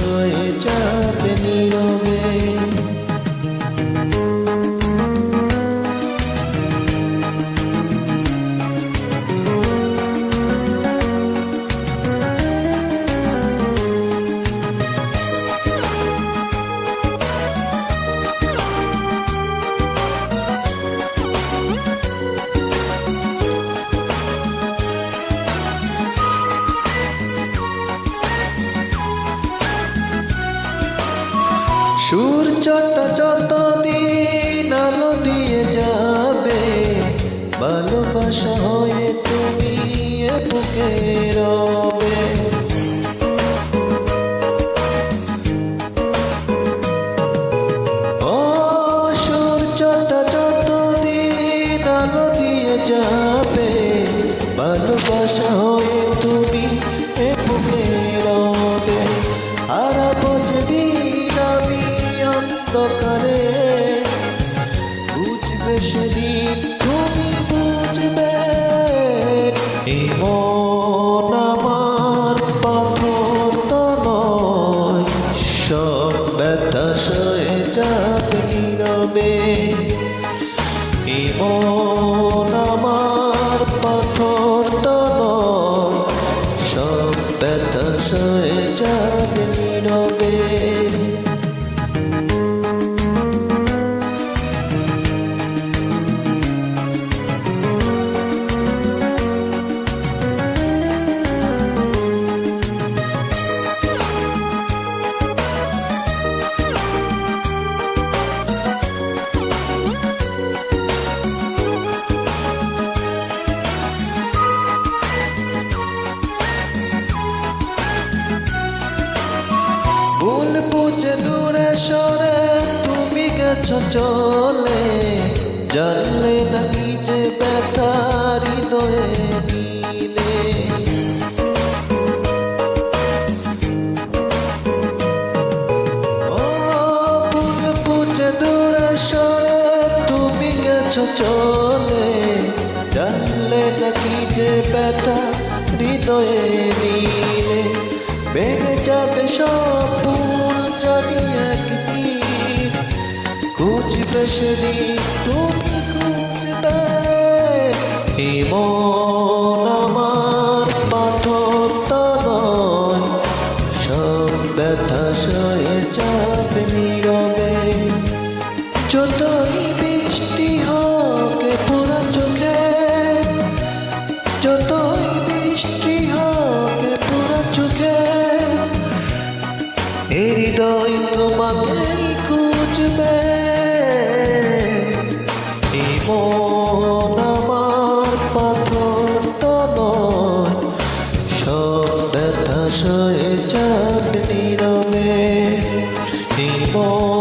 সয়ে যাবে নীরবে। সূর্যটা যতদিন আলো দিয়ে যাবে, ভালোবাসা হয়ে তুমি এ বুকে রবে। ও সূর্যটা যতদিন আলো দিয়ে যাবে, ভালোবাসা হয়ে তুমি এ বুকে রবে। হারাবো যেদিন আমি অন্ধকারে, বুঝবে সেদিন তুমি বুঝবে। এই মন আমার পাথর তো নয়, সব ব্যথা সয়ে যাবে নীরবে। এই মন আমার পাথর তো নয়, সব ব্যথা সয়ে যাবে নীরবে। ভুল বুঝে দূরে সরে তুমি গেছো চলে, জানলে নাকি যে ব্যথা হৃদয়ে মিলে। ও ভুল বুঝে দূরে সরে তুমি গেছো চলে, জানলে নাকি যে ব্যথা হৃদয়ে মিলে। ভেঙে যাবে সব ভুল জানি একদিন, খুঁজবে সেদিন তুমি খুঁজবে। এই মন আমার পাথর তো নয়, সব ব্যথা সয়ে যাবে নীরবে। যতই বৃষ্টি হোক পুরা চোখে, যতই বৃষ্টি হোক পুরা চোখে, এই হৃদয় তোমাকেই খুঁজবে। এই মন আমার পাথর তো নয়, সব ব্যথা সয়ে যাবে নীরবে। এই মন